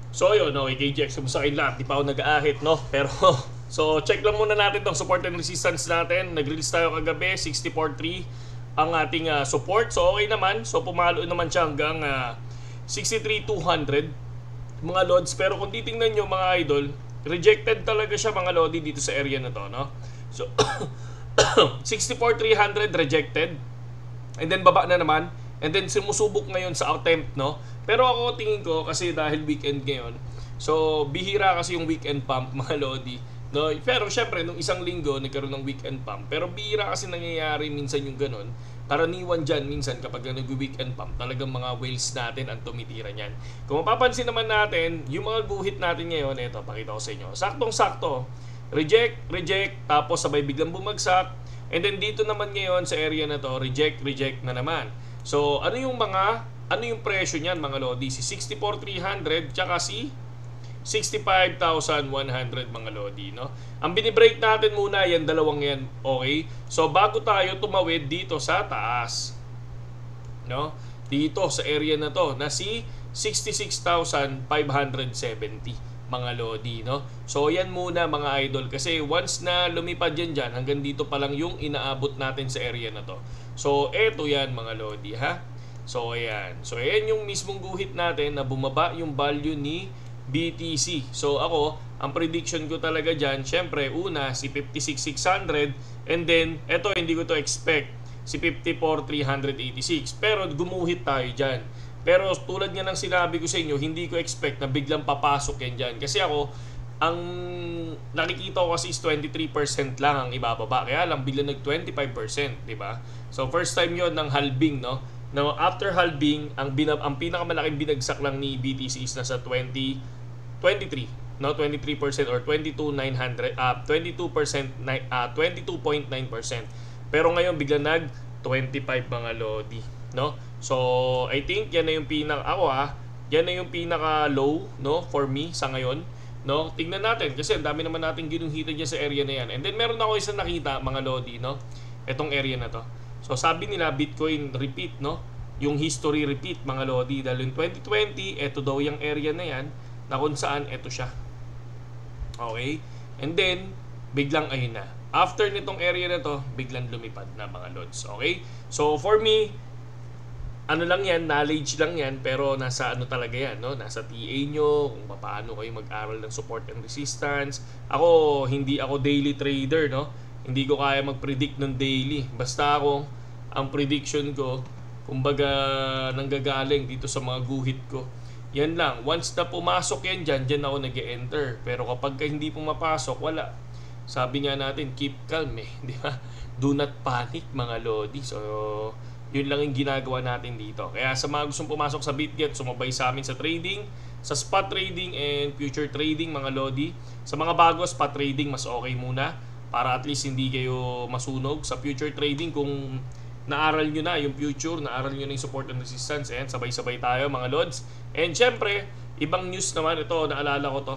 So yun, okay, KGX, kumusta kayo lahat? Di pa ako nag-aahit, no? Pero, so check lang muna natin tong support and resistance natin. Nag-release tayo kagabi, 64.3 ang ating support. So okay naman, so pumalo naman siya hanggang 63.200 mga lods. Pero kung titingnan nyo mga idol, rejected talaga siya mga lodi dito sa area na to, no? So, 64.300 rejected. And then baba na naman. And then sumusubok ngayon sa attempt, no? Pero ako tingin ko kasi dahil weekend ngayon, so bihira kasi yung weekend pump mga lodi, no? Pero syempre nung isang linggo nagkaroon ng weekend pump. Pero bihira kasi nangyayari minsan yung ganun. Karaniwan dyan minsan kapag nag-weekend pump, talagang mga whales natin ang tumitira niyan. Kung mapapansin naman natin, yung mga guhit natin ngayon, ito, pakita ko sa inyo. Saktong-sakto. Reject, reject, tapos sabay biglang bumagsak. And then dito naman ngayon sa area na to, reject, reject na naman. So, ano yung presyo niyan mga lodi? Si 64,300 tsaka si 65,100 mga lodi, no? Ang binibreak natin muna yan, dalawang yan, okay? So, bago tayo tumawid dito sa taas, no? Dito sa area na to, na si 66,570 mga lodi, no? So, yan muna mga idol. Kasi once na lumipad yan dyan, hanggang dito pa lang yung inaabot natin sa area na to. So, eto yan mga lodi, ha? So, ayan. So, ayan yung mismong guhit natin na bumaba yung value ni BTC. So, ako, ang prediction ko talaga dyan, syempre, una, si 56,600. And then, eto, hindi ko to expect, si 54,386. Pero, gumuhit tayo dyan. Pero, tulad nga ng sinabi ko sa inyo, hindi ko expect na biglang papasok yan dyan. Kasi ako, ang nakikita ko kasi is 23% lang ang ibababa. Kaya lang biglang nag 25%, di ba? So first time 'yon ng halving, no? Now after halving, ang pinakamalaking binagsak lang ni BTC is nasa 23, no? 23% or 22,900 22%, 22.9%. Pero ngayon biglang nag 25 mga lodi, no? So I think yan na yung yan na yung pinaka low, no, for me sa ngayon. No, tingnan natin kasi ang dami naman natin ginuhita diyan sa area na yan. And then meron ako isang nakita mga lodi, no. Etong area na to. So sabi nila Bitcoin repeat, no. Yung history repeat mga lodi dahil in 2020 eto daw yung area na yan na kung saan eto siya. Okay? And then biglang ayun na. After nitong area na to, biglang lumipad na mga lods. Okay? So for me, ano lang yan, knowledge lang yan, pero nasa ano talaga yan, no? Nasa TA nyo, kung paano kayo mag-aral ng support and resistance. Ako, hindi ako daily trader, no? Hindi ko kaya mag-predict ng daily. Basta ako, ang prediction ko, kumbaga, nanggagaling dito sa mga guhit ko. Yan lang. Once na pumasok yan dyan ako nag-enter. Pero kapag hindi pumapasok, wala. Sabi nga natin, keep calm eh. Di ba? Do not panic, mga lodi. So, yun lang yung ginagawa natin dito. Kaya sa mga gustong pumasok sa BitGet, sumabay sa amin sa trading, sa spot trading and future trading mga lodi. Sa mga bago, spot trading mas okay muna para at least hindi kayo masunog. Sa future trading, kung naaral nyo na yung future, naaral nyo na yung support and resistance, and sabay-sabay tayo mga lods. And syempre, ibang news naman ito, naalala ko to,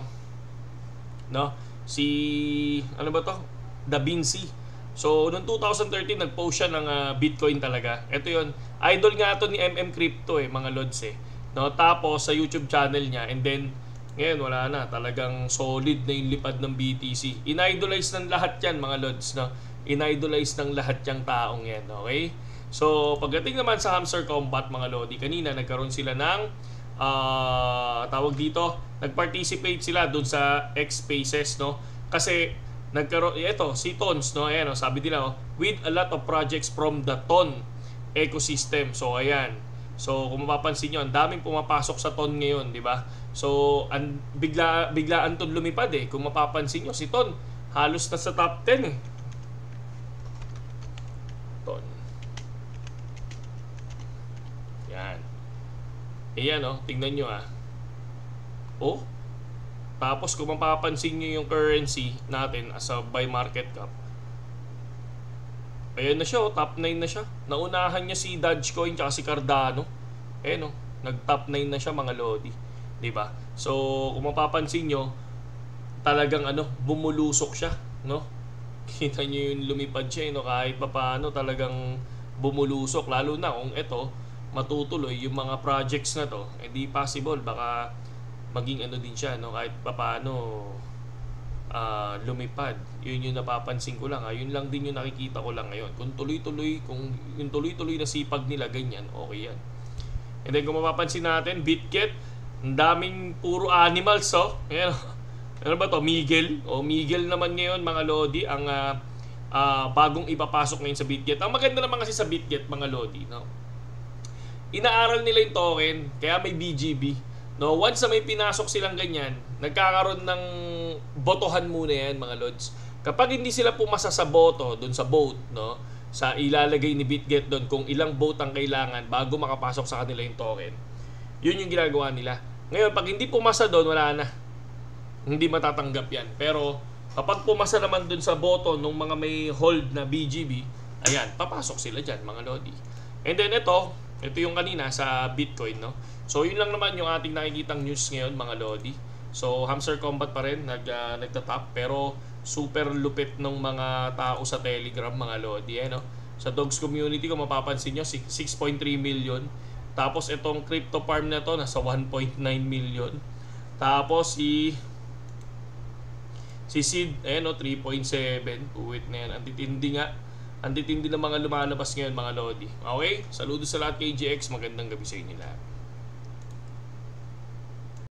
no? Si, ano ba to? Da Vinci. So, noong 2013, nag-post siya ng Bitcoin talaga. Ito yon, idol nga to ni MM Crypto mga lods eh. No? Tapos, sa YouTube channel niya. And then, ngayon, wala na. Talagang solid na yung lipad ng BTC. In-idolize ng lahat yan, mga lods. No? In-idolize ng lahat yung taong yan. Okay? So, pagdating naman sa Hamster Combat, mga lodi, kanina, nagkaroon sila ng, tawag dito, nag-participate sila dun sa X-Spaces, no? Kasi, nagkaroon ito si Tons, no, ayan, sabi nila with a lot of projects from the Ton ecosystem. So ayan, so kung mapapansin niyo, ang daming pumapasok sa Ton ngayon, di ba? So biglaan ton lumipad eh. Kung mapapansin niyo, si Ton halos na sa top 10 eh. Ton, yan, ayan, tingnan niyo tapos kung mapapansin nyo yung currency natin as a by market cap, ayan na siya, top 9 na siya. Naunahan niya si Dogecoin tsaka si Cardano. Ayan nag top 9 na siya mga lodi, diba? So kung mapapansin nyo, talagang bumulusok siya, no? Kita nyo yung lumipad siya, kahit papaano talagang bumulusok. Lalo na kung ito matutuloy yung mga projects na to, hindi possible baka maging ano din siya, no? Kahit papaano lumipad. Yun yung napapansin ko lang. Yun lang din yung nakikita ko lang ngayon. Kung yung tuloy-tuloy na sipag nila, ganyan, okay yan. And then kung mapapansin natin, Bitget, ang daming puro animals, oh. Ayan, ano ba to? Miguel. Miguel naman ngayon, mga Lodi, ang bagong ipapasok ngayon sa Bitget. Ang maganda naman kasi sa Bitget, mga Lodi, no? Inaaral nila yung token, kaya may BGB. No, once na may pinasok silang ganyan, nagkakaroon ng botohan muna yan, mga Lods. Kapag hindi sila pumasa sa boto doon sa vote, no, sa ilalagay ni Bitget doon kung ilang vote ang kailangan bago makapasok sa kanila yung token, yun yung ginagawa nila. Ngayon, pag hindi pumasa doon, wala na. Hindi matatanggap yan. Pero kapag pumasa naman doon sa boto ng mga may hold na BGB, ayan, papasok sila dyan, mga Lodi. And then ito yung kanina sa Bitcoin, no. So yun lang naman yung ating nakikitang news ngayon, mga Lodi. So Hamster Combat pa rin nagtatap, pero super lupit ng mga tao sa Telegram, mga Lodi, no. Sa Dogs community, kung mapapansin nyo, 6.3 million. Tapos itong crypto farm na to nasa 1.9 million. Tapos si Sid, ayan, 3.7. Uwit na yan. Antitindi nga. Antitindi ng mga lumalabas ngayon, mga Lodi. Okay? Saludo sa lahat kay GX. Magandang gabi sa inyo lahat.